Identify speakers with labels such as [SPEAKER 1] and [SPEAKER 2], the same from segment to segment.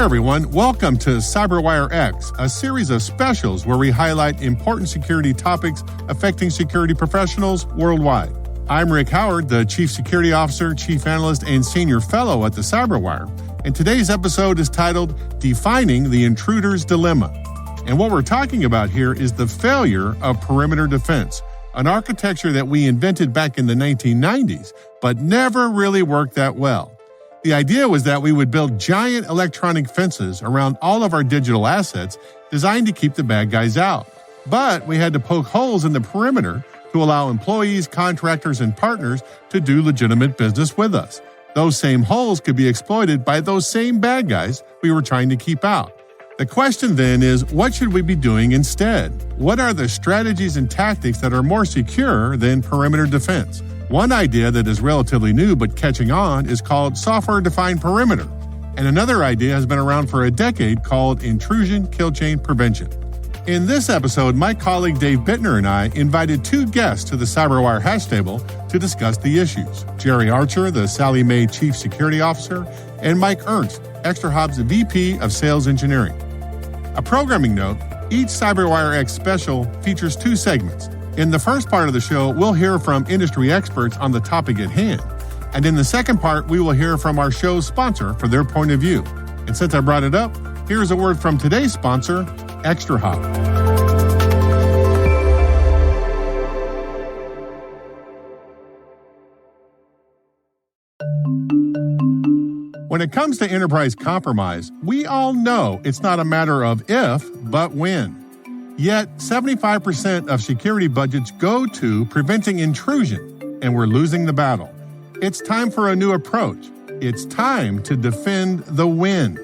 [SPEAKER 1] Hi, everyone. Welcome to CyberWire-X, a series of specials where we highlight important security topics affecting security professionals worldwide. I'm Rick Howard, the Chief Security Officer, Chief Analyst, and Senior Fellow at the CyberWire. And today's episode is titled Defining the Intruder's Dilemma. And what we're talking about here is the failure of perimeter defense, an architecture that we invented back in the 1990s, but never really worked that well. The idea was that we would build giant electronic fences around all of our digital assets designed to keep the bad guys out. But we had to poke holes in the perimeter to allow employees, contractors, and partners to do legitimate business with us. Those same holes could be exploited by those same bad guys we were trying to keep out. The question then is, what should we be doing instead? What are the strategies and tactics that are more secure than perimeter defense? One idea that is relatively new but catching on is called software-defined perimeter. And another idea has been around for a decade called intrusion kill chain prevention. In this episode, my colleague Dave Bittner and I invited two guests to the CyberWire hash table to discuss the issues. Jerry Archer, the Sallie Mae Chief Security Officer, and Mike Ernst, ExtraHop's VP of Sales Engineering. A programming note, each CyberWire-X special features two segments. In the first part of the show, we'll hear from industry experts on the topic at hand. And in the second part, we will hear from our show's sponsor for their point of view. And since I brought it up, here's a word from today's sponsor, ExtraHop. When it comes to enterprise compromise, we all know it's not a matter of if, but when. Yet, 75% of security budgets go to preventing intrusion, and we're losing the battle. It's time for a new approach. It's time to defend the win.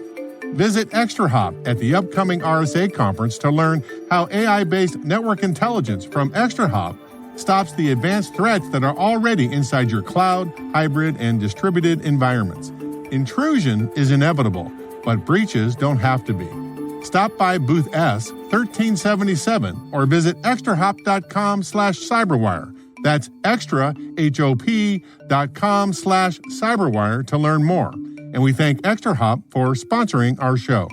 [SPEAKER 1] Visit ExtraHop at the upcoming RSA conference to learn how AI-based network intelligence from ExtraHop stops the advanced threats that are already inside your cloud, hybrid, and distributed environments. Intrusion is inevitable, but breaches don't have to be. Stop by booth S 1377 or visit extrahop.com/cyberwire. That's extrahop.com/cyberwire to learn more. And we thank ExtraHop for sponsoring our show.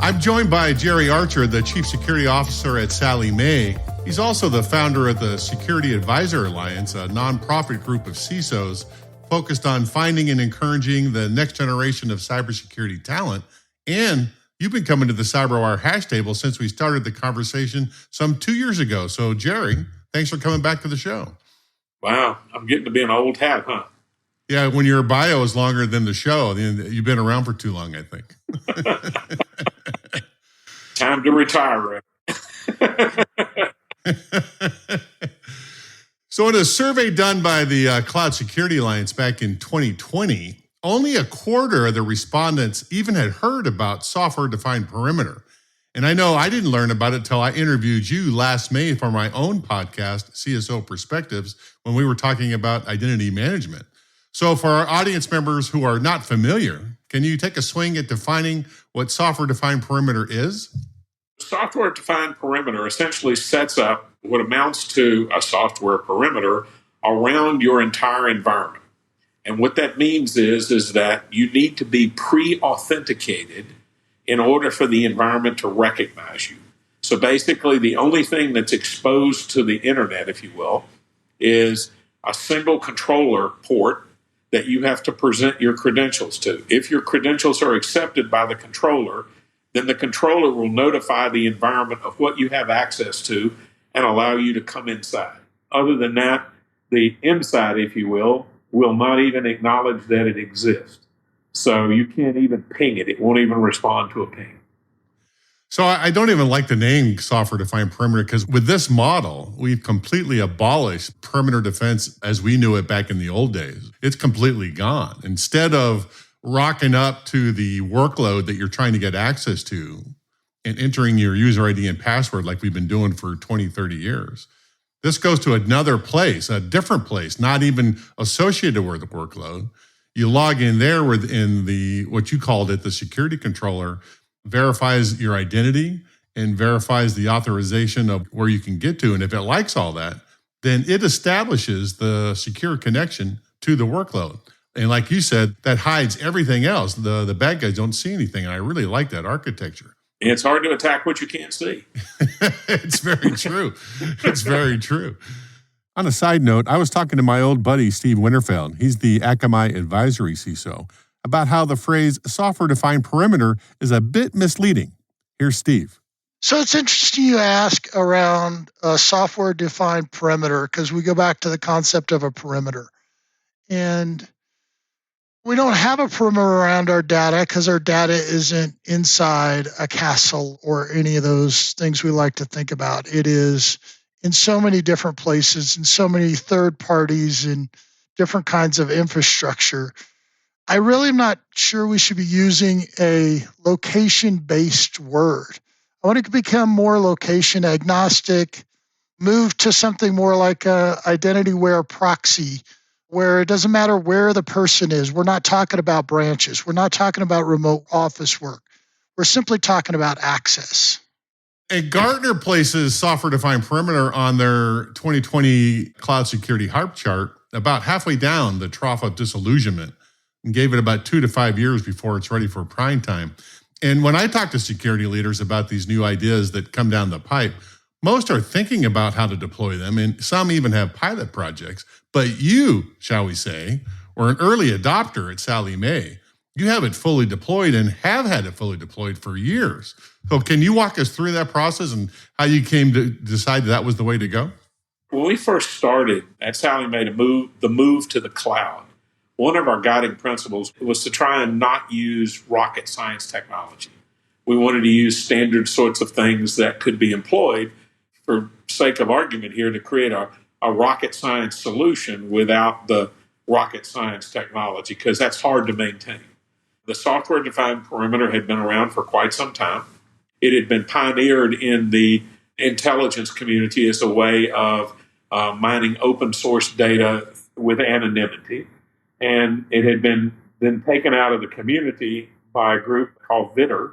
[SPEAKER 1] I'm joined by Jerry Archer, the Chief Security Officer at Sallie Mae. He's also the founder of the Security Advisor Alliance, a nonprofit group of CISOs focused on finding and encouraging the next generation of cybersecurity talent. And you've been coming to the CyberWire hash table since we started the conversation some 2 years ago. So, Jerry, thanks for coming back to the show.
[SPEAKER 2] Wow, I'm getting to be an old hat, huh?
[SPEAKER 1] Yeah, when your bio is longer than the show, you've been around for too long, I think.
[SPEAKER 2] Time to retire, Rick.
[SPEAKER 1] So in a survey done by the Cloud Security Alliance back in 2020, only a quarter of the respondents even had heard about software-defined perimeter. And I know I didn't learn about it until I interviewed you last May for my own podcast, CSO Perspectives, when we were talking about identity management. So for our audience members who are not familiar, can you take a swing at defining what software-defined perimeter is?
[SPEAKER 2] Software-defined perimeter essentially sets up what amounts to a software perimeter around your entire environment. And what that means is that you need to be pre-authenticated in order for the environment to recognize you. So basically, the only thing that's exposed to the internet, if you will, is a single controller port that you have to present your credentials to. If your credentials are accepted by the controller, then the controller will notify the environment of what you have access to and allow you to come inside. Other than that, the inside, if you will not even acknowledge that it exists. So you can't even ping it. It won't even respond to a ping.
[SPEAKER 1] So I don't even like the name software-defined perimeter because with this model, we've completely abolished perimeter defense as we knew it back in the old days. It's completely gone. Instead of rocking up to the workload that you're trying to get access to and entering your user ID and password like we've been doing for 20, 30 years, this goes to another place, a different place, not even associated with the workload. You log in there within the, what you called it, the security controller, verifies your identity and verifies the authorization of where you can get to. And if it likes all that, then it establishes the secure connection to the workload. And like you said, that hides everything else. The bad guys don't see anything. And I really like that architecture.
[SPEAKER 2] It's hard to attack what you can't see.
[SPEAKER 1] It's very true. It's very true. On a side note, I was talking to my old buddy, Steve Winterfeld. He's the Akamai advisory CISO, about how the phrase software-defined perimeter is a bit misleading. Here's Steve.
[SPEAKER 3] So it's interesting you ask around a software-defined perimeter, because we go back to the concept of a perimeter. And we don't have a perimeter around our data because our data isn't inside a castle or any of those things we like to think about. It is in so many different places and so many third parties and different kinds of infrastructure. I really am not sure we should be using a location-based word. I want to become more location agnostic, move to something more like a identity-aware proxy, where it doesn't matter where the person is. We're not talking about branches. We're not talking about remote office work. We're simply talking about access.
[SPEAKER 1] And Gartner places software-defined perimeter on their 2020 cloud security HARP chart about halfway down the trough of disillusionment and gave it about 2 to 5 years before it's ready for prime time. And when I talk to security leaders about these new ideas that come down the pipe, most are thinking about how to deploy them, and some even have pilot projects. But you, shall we say, were an early adopter at Sallie Mae. You have it fully deployed and have had it fully deployed for years. So can you walk us through that process and how you came to decide that was the way to go?
[SPEAKER 2] When we first started at Sallie Mae to move to the cloud, one of our guiding principles was to try and not use rocket science technology. We wanted to use standard sorts of things that could be employed, for sake of argument here, to create a rocket science solution without the rocket science technology, because that's hard to maintain. The software-defined perimeter had been around for quite some time. It had been pioneered in the intelligence community as a way of mining open source data with anonymity. And it had been then taken out of the community by a group called Vitter,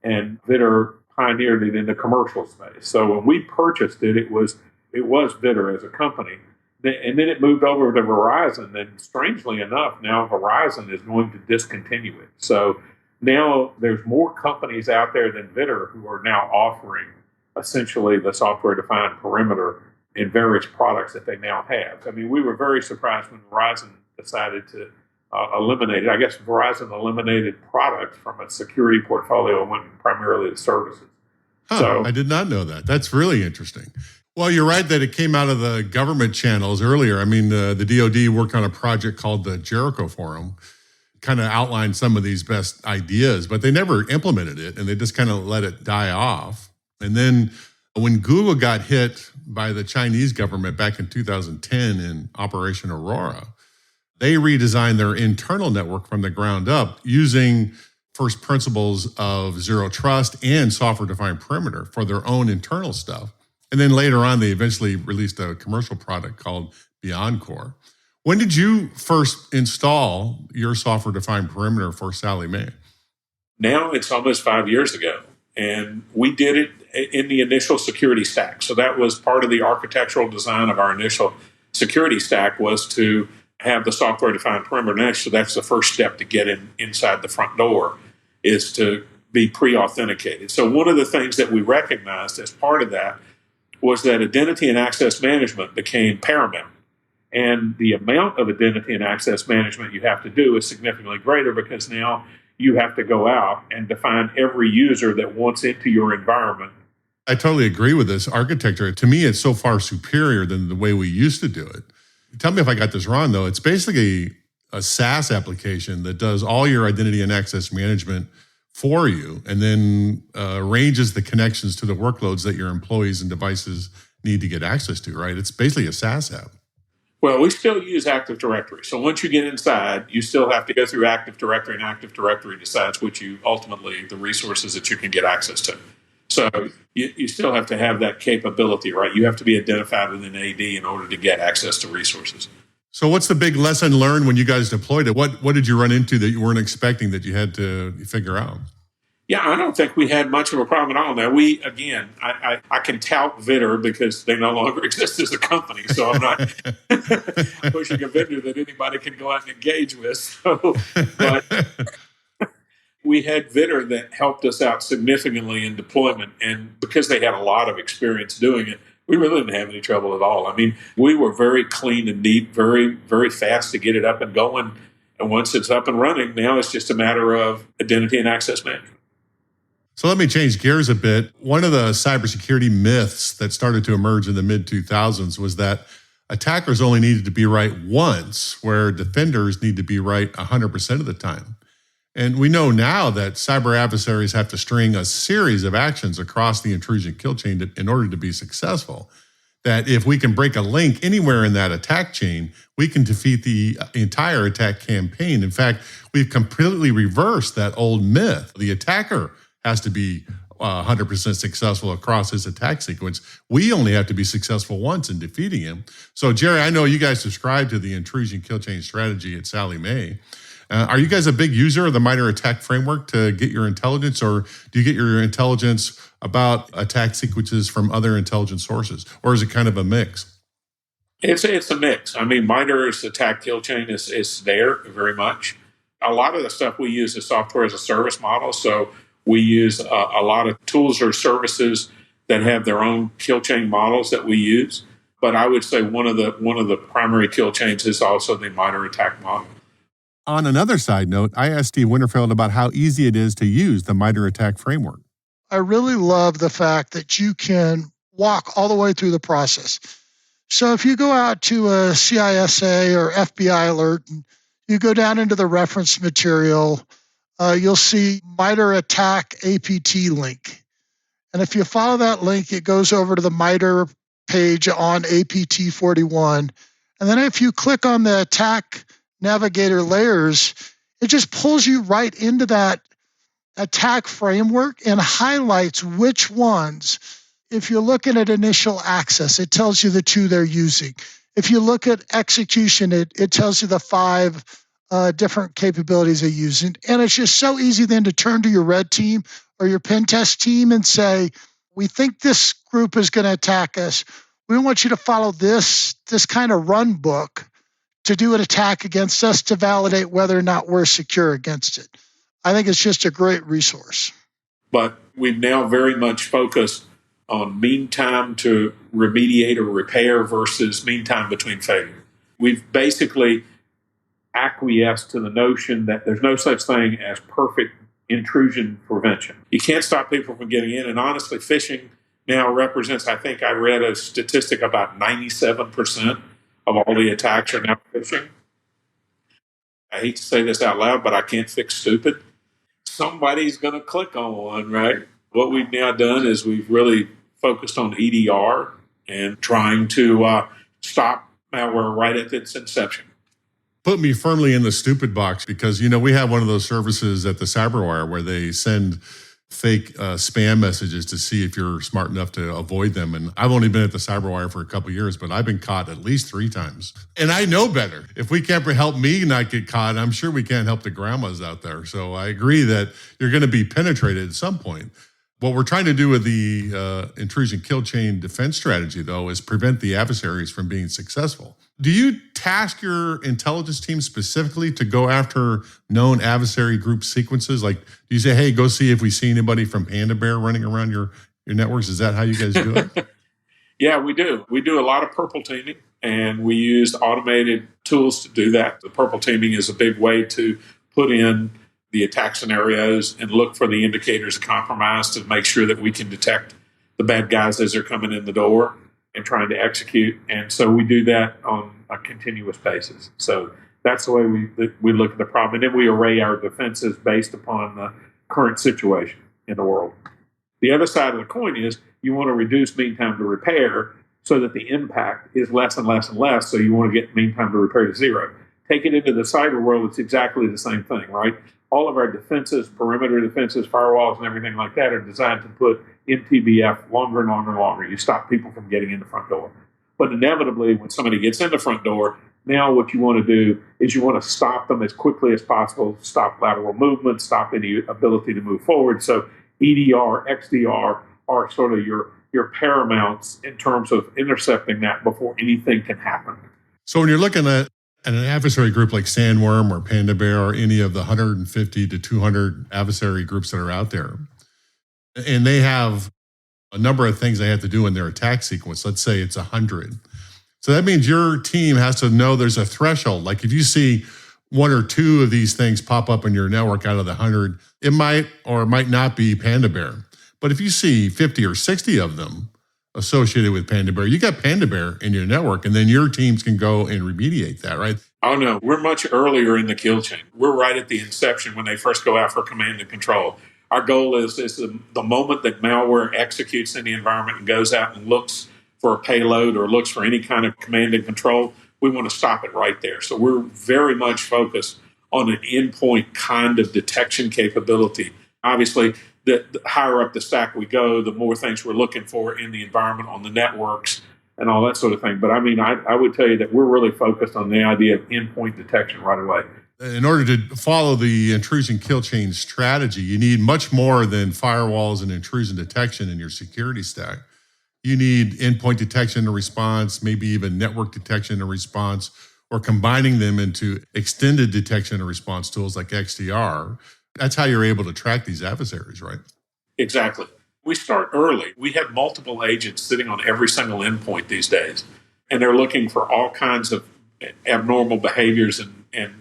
[SPEAKER 2] and Vitter pioneered it in the commercial space. So when we purchased it, it was Vitter as a company. And then it moved over to Verizon, and strangely enough, now Verizon is going to discontinue it. So now there's more companies out there than Vitter who are now offering essentially the software-defined perimeter in various products that they now have. I mean, we were very surprised when Verizon decided to eliminate it. I guess Verizon eliminated products from its security portfolio and went primarily to services.
[SPEAKER 1] So I did not know that. That's really interesting. Well, you're right that it came out of the government channels earlier. I mean, the DoD worked on a project called the Jericho Forum, kind of outlined some of these best ideas, but they never implemented it, and they just kind of let it die off. And then when Google got hit by the Chinese government back in 2010 in Operation Aurora, they redesigned their internal network from the ground up using first principles of zero trust and software-defined perimeter for their own internal stuff. And then later on, they eventually released a commercial product called BeyondCore. When did you first install your software-defined perimeter for Sallie Mae?
[SPEAKER 2] Now it's almost 5 years ago, and we did it in the initial security stack. So that was part of the architectural design of our initial security stack, was to have the software-defined perimeter next. So that's the first step to get inside the front door, is to be pre-authenticated. So one of the things that we recognized as part of that was that identity and access management became paramount. And the amount of identity and access management you have to do is significantly greater, because now you have to go out and define every user that wants into your environment.
[SPEAKER 1] I totally agree with this architecture. To me, it's so far superior than the way we used to do it. Tell me if I got this wrong, though. It's basically a SaaS application that does all your identity and access management for you, and then arranges the connections to the workloads that your employees and devices need to get access to, right? It's basically a SaaS app.
[SPEAKER 2] Well, we still use Active Directory. So once you get inside, you still have to go through Active Directory, and Active Directory decides which the resources that you can get access to. So you still have to have that capability, right? You have to be identified with an AD in order to get access to resources.
[SPEAKER 1] So what's the big lesson learned when you guys deployed it? What did you run into that you weren't expecting that you had to figure out?
[SPEAKER 2] Yeah, I don't think we had much of a problem at all. Now, I can tout Vitter because they no longer exist as a company, so I'm not pushing a vendor that anybody can go out and engage with. So, but we had Vitter that helped us out significantly in deployment, and because they had a lot of experience doing it, we really didn't have any trouble at all. I mean, we were very clean and neat, very, very fast to get it up and going. And once it's up and running, now it's just a matter of identity and access management.
[SPEAKER 1] So let me change gears a bit. One of the cybersecurity myths that started to emerge in the mid-2000s was that attackers only needed to be right once, where defenders need to be right 100% of the time. And we know now that cyber adversaries have to string a series of actions across the intrusion kill chain in order to be successful. That if we can break a link anywhere in that attack chain, we can defeat the entire attack campaign. In fact, we've completely reversed that old myth. The attacker has to be 100% successful across his attack sequence. We only have to be successful once in defeating him. So, Jerry, I know you guys subscribe to the intrusion kill chain strategy at Sallie Mae. Are you guys a big user of the MITRE ATT&CK framework to get your intelligence, or do you get your intelligence about attack sequences from other intelligence sources, or is it kind of a mix?
[SPEAKER 2] It's a mix. I mean, MITRE's attack kill chain is there very much. A lot of the stuff we use is software as a service model, so we use a lot of tools or services that have their own kill chain models that we use. But I would say one of the primary kill chains is also the MITRE ATT&CK model.
[SPEAKER 1] On another side note, I asked Steve Winterfeld about how easy it is to use the MITRE ATT&CK framework.
[SPEAKER 3] I really love the fact that you can walk all the way through the process. So if you go out to a CISA or FBI alert and you go down into the reference material, you'll see MITRE ATT&CK APT link. And if you follow that link, it goes over to the MITRE page on APT 41. And then if you click on the attack navigator layers, it just pulls you right into that attack framework and highlights which ones. If you're looking at initial access, it tells you the 2 they're using. If you look at execution, it tells you the 5 different capabilities they're using. And it's just so easy then to turn to your red team or your pen test team and say, we think this group is going to attack us. We want you to follow this kind of run book to do an attack against us to validate whether or not we're secure against it. I think it's just a great resource.
[SPEAKER 2] But we've now very much focused on mean time to remediate or repair versus mean time between failure. We've basically acquiesced to the notion that there's no such thing as perfect intrusion prevention. You can't stop people from getting in, and honestly, phishing now represents, I think I read a statistic, about 97% of all the attacks are now phishing. I hate to say this out loud, but I can't fix stupid. Somebody's going to click on one, right? What we've now done is we've really focused on EDR and trying to stop malware right at its inception.
[SPEAKER 1] Put me firmly in the stupid box because, we have one of those services at the CyberWire where they send fake spam messages to see if you're smart enough to avoid them. And I've only been at the CyberWire for a couple of years, but I've been caught at least 3 times. And I know better. If we can't help me not get caught, I'm sure we can't help the grandmas out there. So I agree that you're going to be penetrated at some point. What we're trying to do with the intrusion kill chain defense strategy, though, is prevent the adversaries from being successful. Do you task your intelligence team specifically to go after known adversary group sequences? Like, do you say, hey, go see if we see anybody from Panda Bear running around your networks? Is that how you guys do it?
[SPEAKER 2] Yeah, we do. We do a lot of purple teaming, and we use automated tools to do that. The purple teaming is a big way to put in the attack scenarios and look for the indicators of compromise to make sure that we can detect the bad guys as they're coming in the door and trying to execute. And so we do that on a continuous basis. So that's the way we look at the problem. And then we array our defenses based upon the current situation in the world. The other side of the coin is you want to reduce mean time to repair so that the impact is less and less and less. So you want to get mean time to repair to 0. Take it into the cyber world, it's exactly the same thing, right? All of our defenses, perimeter defenses, firewalls, and everything like that are designed to put MTBF longer and longer and longer. You stop people from getting in the front door. But inevitably, when somebody gets in the front door, Now what you want to do is you want to stop them as quickly as possible, stop lateral movement, stop any ability to move forward. So EDR, XDR are sort of your paramounts in terms of intercepting that before anything can happen.
[SPEAKER 1] So when you're looking at an adversary group like Sandworm or Panda Bear or any of the 150 to 200 adversary groups that are out there, and they have a number of things they have to do in their attack sequence, let's say it's 100. So that means your team has to know there's a threshold. Like if you see one or two of these things pop up in your network out of the 100, it might or might not be Panda Bear. But if you see 50 or 60 of them associated with Panda Bear, you got Panda Bear in your network, and then your teams can go and remediate that, right?
[SPEAKER 2] Oh, no, we're much earlier in the kill chain. We're right at the inception when they first go out for command and control. Our goal is the moment that malware executes in the environment and goes out and looks for a payload or looks for any kind of command and control, we want to stop it right there. So we're very much focused on an endpoint kind of detection capability. Obviously, the higher up the stack we go, the more things we're looking for in the environment, on the networks, and all that sort of thing. But I mean, I would tell you that we're really focused on the idea of endpoint detection right away.
[SPEAKER 1] In order to follow the intrusion kill chain strategy, you need much more than firewalls and intrusion detection in your security stack. You need endpoint detection and response, maybe even network detection and response, or combining them into extended detection and response tools like XDR. That's how you're able to track these adversaries, right?
[SPEAKER 2] Exactly. We start early. We have multiple agents sitting on every single endpoint these days, and they're looking for all kinds of abnormal behaviors and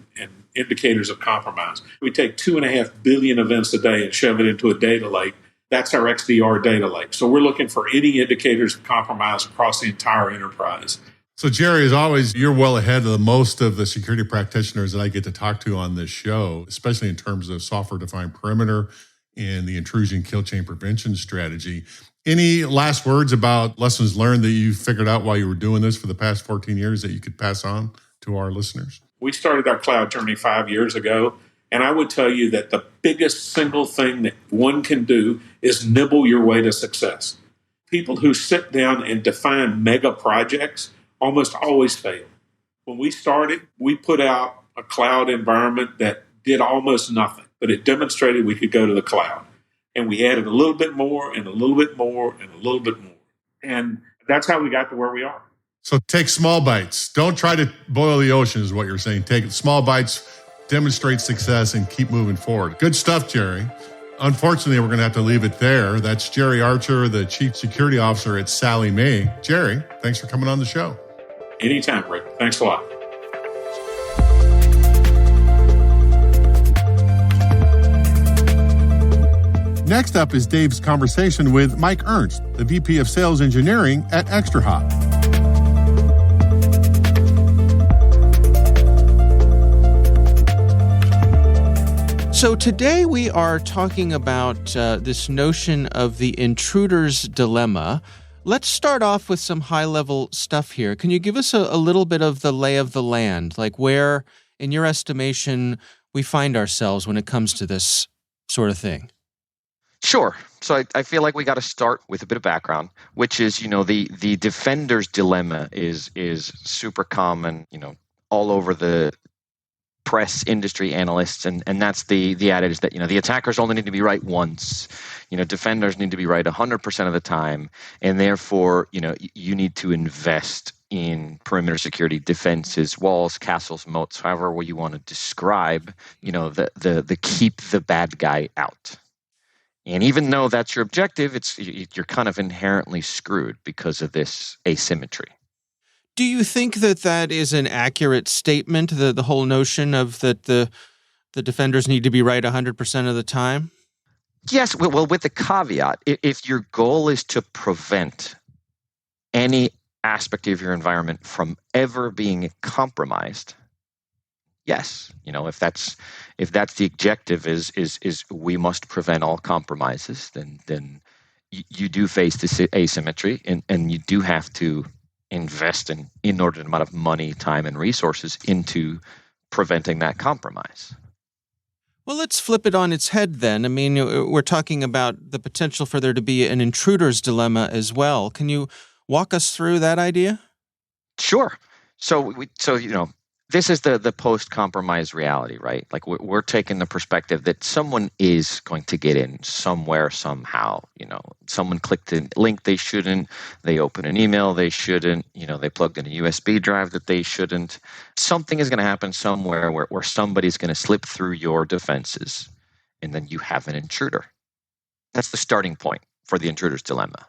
[SPEAKER 2] indicators of compromise. We take 2.5 billion events a day and shove it into a data lake. That's our XDR data lake. So we're looking for any indicators of compromise across the entire enterprise.
[SPEAKER 1] So Jerry, as always, you're well ahead of most of the security practitioners that I get to talk to on this show, especially in terms of software-defined perimeter and the intrusion kill chain prevention strategy. Any last words about lessons learned that you figured out while you were doing this for the past 14 years that you could pass on to our listeners?
[SPEAKER 2] We started our cloud journey 5 years ago, and I would tell you that the biggest single thing that one can do is nibble your way to success. People who sit down and define mega projects almost always fail. When we started, we put out a cloud environment that did almost nothing, but it demonstrated we could go to the cloud. And we added a little bit more and a little bit more and a little bit more. And that's how we got to where we are.
[SPEAKER 1] So take small bites. Don't try to boil the ocean is what you're saying. Take small bites, demonstrate success, and keep moving forward. Good stuff, Jerry. Unfortunately, we're going to have to leave it there. That's Jerry Archer, the Chief Security Officer at Sallie Mae. Jerry, thanks for coming on the show.
[SPEAKER 2] Anytime, Rick. Thanks a lot.
[SPEAKER 1] Next up is Dave's conversation with Mike Ernst, the VP of Sales Engineering at ExtraHop.
[SPEAKER 4] So today we are talking about this notion of the intruder's dilemma. Let's start off with some high-level stuff here. Can you give us a little bit of the lay of the land, like where, in your estimation, we find ourselves when it comes to this sort of thing?
[SPEAKER 5] Sure. So I feel like we got to start with a bit of background, which is, the defender's dilemma is super common, all over the press, industry, analysts, and that's the adage that, the attackers only need to be right once, defenders need to be right 100% of the time, and therefore, you need to invest in perimeter security, defenses, walls, castles, moats, however you want to describe, the keep the bad guy out. And even though that's your objective, you're kind of inherently screwed because of this asymmetry.
[SPEAKER 4] Do you think that is an accurate statement, the whole notion of that the defenders need to be right 100% of the time?
[SPEAKER 5] Yes, well, with the caveat, if your goal is to prevent any aspect of your environment from ever being compromised, yes, if that's the objective is we must prevent all compromises, then you do face this asymmetry, and you do have to invest an inordinate amount of money, time, and resources into preventing that compromise.
[SPEAKER 4] Well, let's flip it on its head then. I mean, we're talking about the potential for there to be an intruder's dilemma as well. Can you walk us through that idea?
[SPEAKER 5] Sure. So this is the post-compromise reality, right? Like we're taking the perspective that someone is going to get in somewhere, somehow. Someone clicked a link they shouldn't. They opened an email they shouldn't. They plugged in a USB drive that they shouldn't. Something is going to happen somewhere where somebody's going to slip through your defenses, and then you have an intruder. That's the starting point for the intruder's dilemma.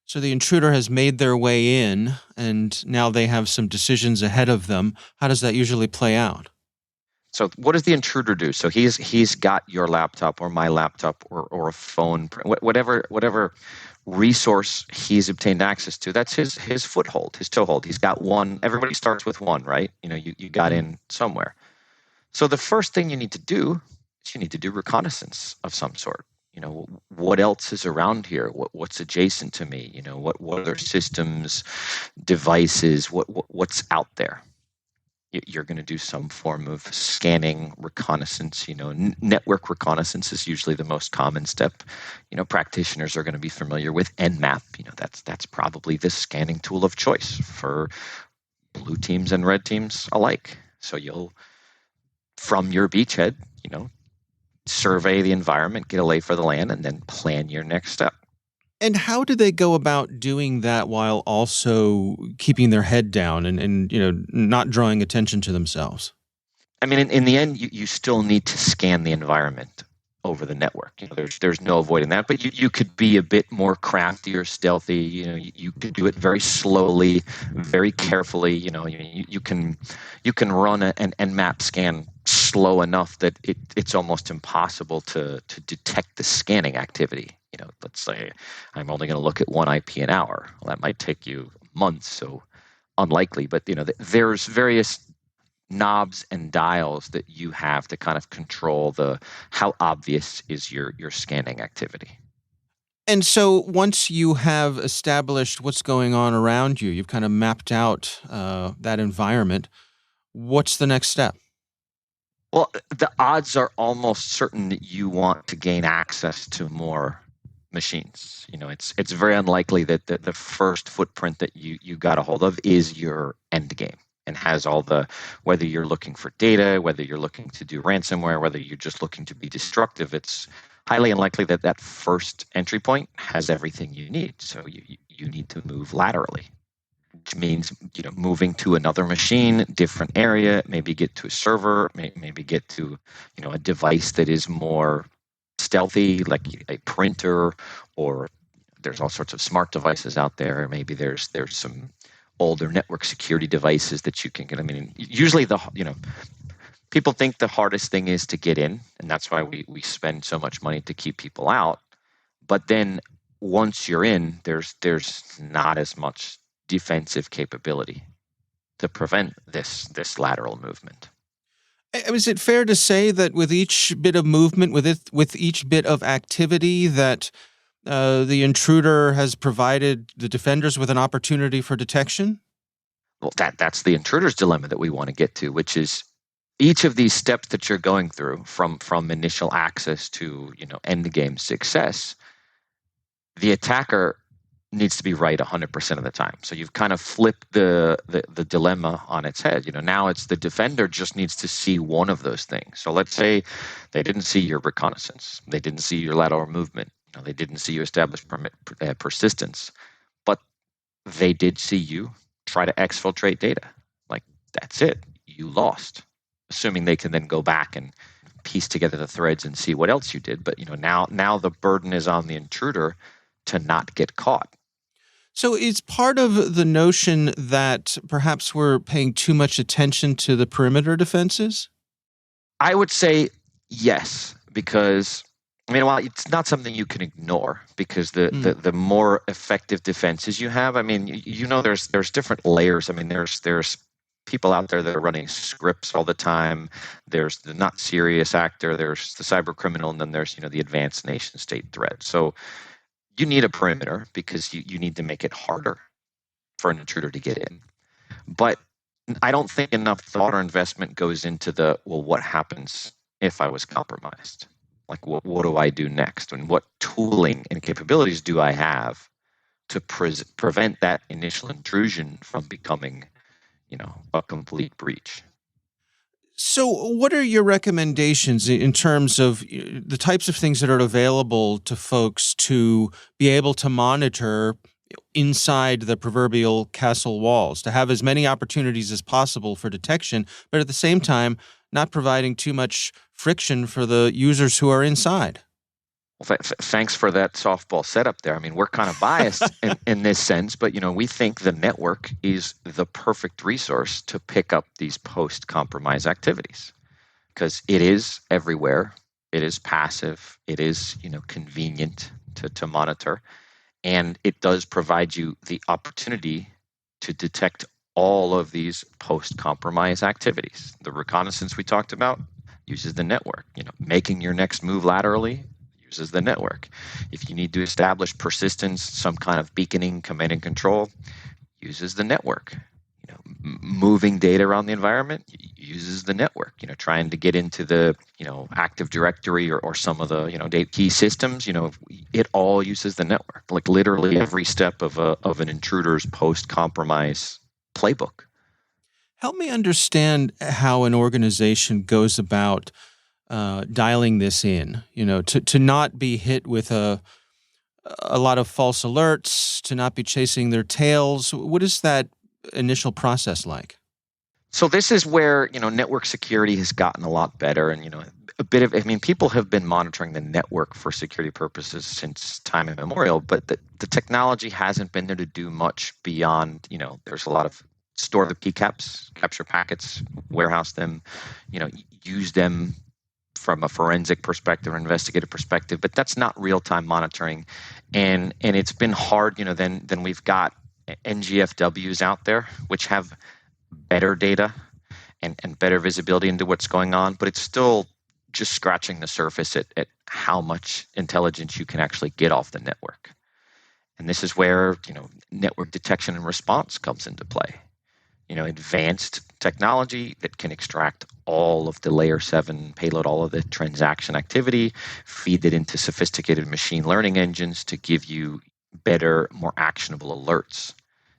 [SPEAKER 4] So the intruder has made their way in, and now they have some decisions ahead of them. How does that usually play out?
[SPEAKER 5] So what does the intruder do? So he's got your laptop or my laptop or a phone, whatever resource he's obtained access to. That's his foothold, his toehold. He's got one. Everybody starts with one, right? You got in somewhere. So the first thing you need to do is you need to do reconnaissance of some sort. What else is around here? What's adjacent to me? What other systems, devices? What's out there? You're going to do some form of scanning, reconnaissance. Network reconnaissance is usually the most common step. Practitioners are going to be familiar with Nmap. That's probably the scanning tool of choice for blue teams and red teams alike. So you'll, from your beachhead, survey the environment, get a lay for the land, and then plan your next step.
[SPEAKER 4] And how do they go about doing that while also keeping their head down and not drawing attention to themselves?
[SPEAKER 5] I mean, in the end, you still need to scan the environment over the network. There's no avoiding that. But you could be a bit more crafty or stealthy. You could do it very slowly, very carefully. You can run an Nmap scan slow enough that it's almost impossible to detect the scanning activity. Let's say I'm only going to look at one IP an hour. Well, that might take you months, so unlikely. But there's various knobs and dials that you have to kind of control how obvious is your scanning activity.
[SPEAKER 4] And so once you have established what's going on around you, you've kind of mapped out that environment, what's the next step?
[SPEAKER 5] Well, the odds are almost certain that you want to gain access to more machines. It's very unlikely that the first footprint that you got a hold of is your end game and has all whether you're looking for data, whether you're looking to do ransomware, whether you're just looking to be destructive. It's highly unlikely that first entry point has everything you need. So you need to move laterally, which means moving to another machine, different area, maybe get to a server, maybe get to a device that is more stealthy, like a printer, or there's all sorts of smart devices out there. Maybe there's some older network security devices that you can get. I mean, usually people think the hardest thing is to get in, and that's why we spend so much money to keep people out. But then once you're in, there's not as much defensive capability to prevent this lateral movement.
[SPEAKER 4] Is it fair to say that with each bit of movement, with each bit of activity, that the intruder has provided the defenders with an opportunity for detection?
[SPEAKER 5] Well, that's the intruder's dilemma that we want to get to, which is each of these steps that you're going through from initial access to end game success, the attacker needs to be right 100% of the time. So you've kind of flipped the dilemma on its head. Now it's the defender just needs to see one of those things. So let's say they didn't see your reconnaissance, they didn't see your lateral movement, they didn't see you establish persistence, but they did see you try to exfiltrate data. Like, that's it. You lost. Assuming they can then go back and piece together the threads and see what else you did. But now the burden is on the intruder to not get caught.
[SPEAKER 4] So is part of the notion that perhaps we're paying too much attention to the perimeter defenses?
[SPEAKER 5] I would say yes, because while it's not something you can ignore, because the more effective defenses you have, there's different layers. There's people out there that are running scripts all the time. There's the not serious actor, there's the cyber criminal, and then there's the advanced nation state threat. So you need a perimeter because you need to make it harder for an intruder to get in. But I don't think enough thought or investment goes into what happens if I was compromised? Like, what do I do next? And what tooling and capabilities do I have to prevent that initial intrusion from becoming, a complete breach.
[SPEAKER 4] So what are your recommendations in terms of the types of things that are available to folks to be able to monitor inside the proverbial castle walls, to have as many opportunities as possible for detection, but at the same time, not providing too much friction for the users who are inside?
[SPEAKER 5] Well, thanks for that softball setup there. I mean, we're kind of biased in this sense, but we think the network is the perfect resource to pick up these post-compromise activities because it is everywhere. It is passive. It is convenient to monitor, and it does provide you the opportunity to detect all of these post-compromise activities. The reconnaissance we talked about uses the network. Making your next move laterally uses the network. If you need to establish persistence, some kind of beaconing, command and control, uses the network. Moving data around the environment uses the network. Trying to get into the Active Directory or some of the data key systems. It all uses the network. Like literally every step of an intruder's post-compromise playbook.
[SPEAKER 4] Help me understand how an organization goes about dialing this in, to not be hit with a lot of false alerts, to not be chasing their tails. What is that initial process like?
[SPEAKER 5] So this is where, network security has gotten a lot better. And, people have been monitoring the network for security purposes since time immemorial, but the technology hasn't been there to do much beyond, there's a lot of store the PCAPs, capture packets, warehouse them, use them from a forensic perspective or investigative perspective, but that's not real-time monitoring. And it's been hard, then we've got NGFWs out there, which have better data and better visibility into what's going on, but it's still just scratching the surface at how much intelligence you can actually get off the network. And this is where, network detection and response comes into play. Advanced technology that can extract all of the layer 7 payload, all of the transaction activity, feed it into sophisticated machine learning engines to give you better, more actionable alerts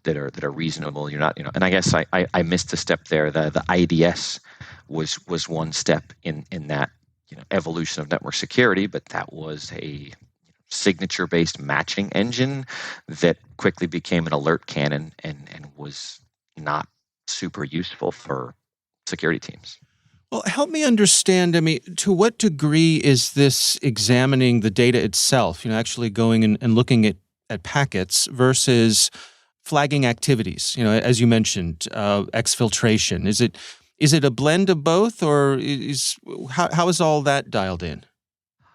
[SPEAKER 5] that are reasonable. You're not, and I guess I missed a step there. The IDS was one step in that evolution of network security, but that was a signature-based matching engine that quickly became an alert cannon and was not super useful for security teams.
[SPEAKER 4] Well, help me understand, to what degree is this examining the data itself, actually going and looking at packets versus flagging activities, as you mentioned, exfiltration? Is it a blend of both, or how is all that dialed in?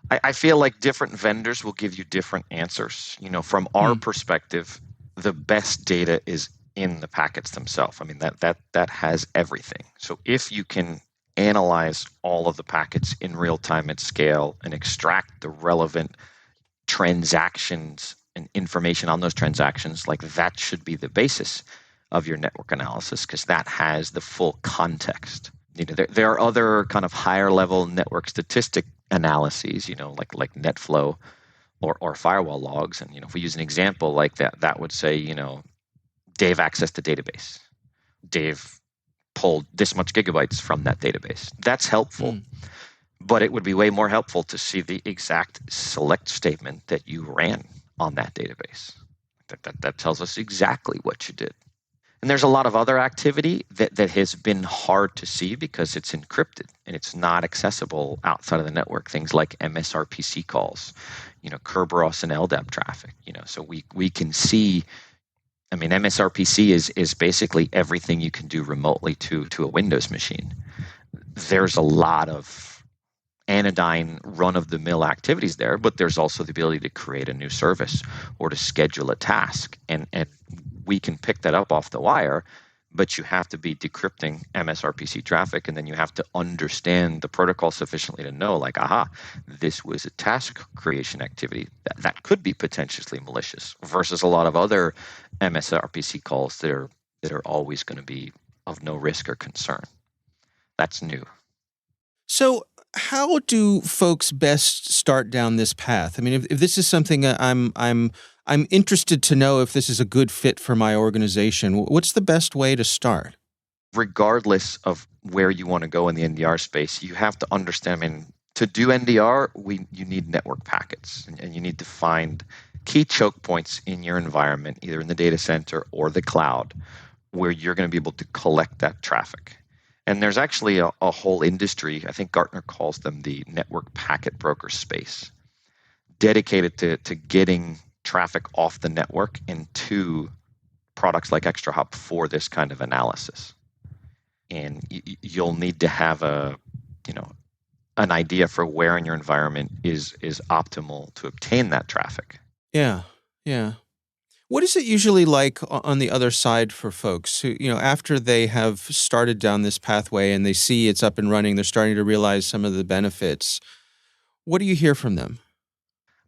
[SPEAKER 5] I feel like different vendors will give you different answers. From our perspective, the best data is in the packets themselves. That has everything. So if you can analyze all of the packets in real time at scale and extract the relevant transactions and information on those transactions, like that should be the basis of your network analysis because that has the full context. There are other kind of higher level network statistic analyses, like net flow or firewall logs. And if we use an example like that would say, Dave accessed the database. Dave pulled this much gigabytes from that database. That's helpful, but it would be way more helpful to see the exact select statement that you ran on that database. That tells us exactly what you did. And there's a lot of other activity that has been hard to see because it's encrypted and it's not accessible outside of the network. Things like MSRPC calls, Kerberos and LDAP traffic. So we can see. MSRPC is basically everything you can do remotely to a Windows machine. There's a lot of anodyne run-of-the-mill activities there, but there's also the ability to create a new service or to schedule a task. And we can pick that up off the wire, but you have to be decrypting MSRPC traffic, and then you have to understand the protocol sufficiently to know, this was a task creation activity that could be potentially malicious versus a lot of other MSRPC calls that are always going to be of no risk or concern. That's new.
[SPEAKER 4] So how do folks best start down this path? If this is something I'm interested to know if this is a good fit for my organization, what's the best way to start?
[SPEAKER 5] regardless of where you want to go in the NDR space, you have to understand, to do NDR, you need network packets, and you need to find key choke points in your environment, either in the data center or the cloud, where you're going to be able to collect that traffic. And there's actually a whole industry, I think Gartner calls them the network packet broker space, dedicated to getting traffic off the network into products like ExtraHop for this kind of analysis. And you'll need to have an idea for where in your environment is optimal to obtain that traffic.
[SPEAKER 4] Yeah. What is it usually like on the other side for folks who, after they have started down this pathway and they see it's up and running, they're starting to realize some of the benefits? What do you hear from them?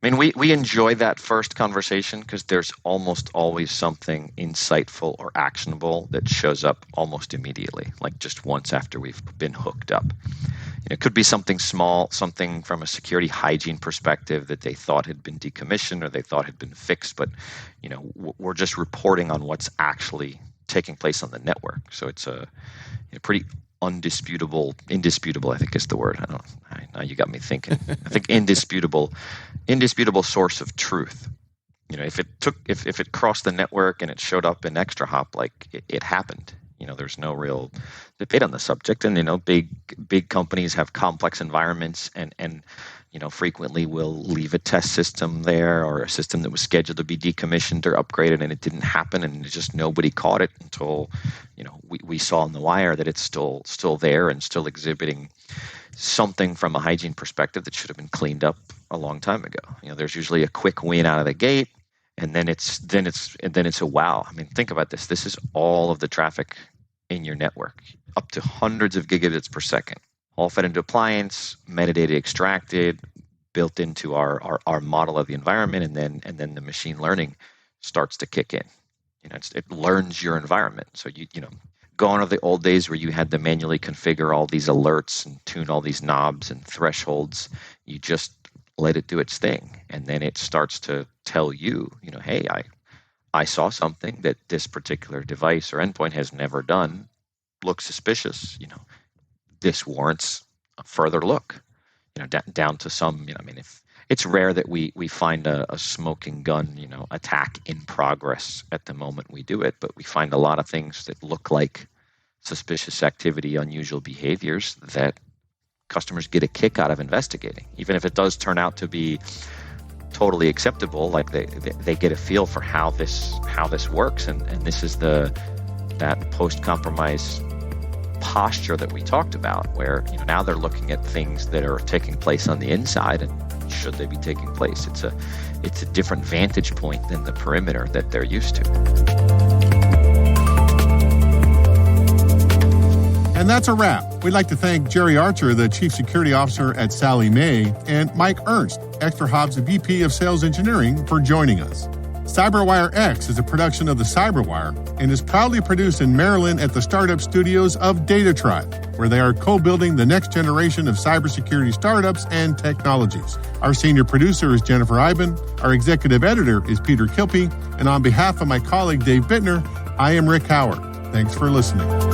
[SPEAKER 5] We enjoy that first conversation because there's almost always something insightful or actionable that shows up almost immediately, like just once after we've been hooked up. It could be something small, something from a security hygiene perspective that they thought had been decommissioned or they thought had been fixed, but we're just reporting on what's actually taking place on the network. So it's a pretty indisputable, I think is the word. Now you got me thinking. I think indisputable source of truth. If it crossed the network and it showed up in ExtraHop, like it happened. There's no real debate on the subject, and big companies have complex environments, and frequently will leave a test system there or a system that was scheduled to be decommissioned or upgraded, and it didn't happen, and just nobody caught it until we saw on the wire that it's still there and still exhibiting something from a hygiene perspective that should have been cleaned up a long time ago. There's usually a quick win out of the gate, and then it's a wow. Think about this. This is all of the traffic in your network, up to hundreds of gigabits per second, all fed into appliance, metadata extracted, built into our model of the environment, and then the machine learning starts to kick in. It learns your environment. So gone are the old days where you had to manually configure all these alerts and tune all these knobs and thresholds. You just let it do its thing, and then it starts to tell you, hey, I saw something that this particular device or endpoint has never done. Looks suspicious. This warrants a further look. Down to some. If it's rare that we find a smoking gun, attack in progress at the moment we do it, but we find a lot of things that look like suspicious activity, unusual behaviors that customers get a kick out of investigating, even if it does turn out to be totally acceptable. Like they get a feel for how this works, and this is that post-compromise posture that we talked about, where now they're looking at things that are taking place on the inside, and should they be taking place? It's a different vantage point than the perimeter that they're used to.
[SPEAKER 1] And that's a wrap. We'd like to thank Jerry Archer, the Chief Security Officer at Sallie Mae, and Mike Ernst, ExtraHop's VP of Sales Engineering, for joining us. CyberWire-X is a production of the CyberWire and is proudly produced in Maryland at the startup studios of DataTribe, where they are co-building the next generation of cybersecurity startups and technologies. Our senior producer is Jennifer Iben. Our executive editor is Peter Kilpie. And on behalf of my colleague Dave Bittner, I am Rick Howard. Thanks for listening.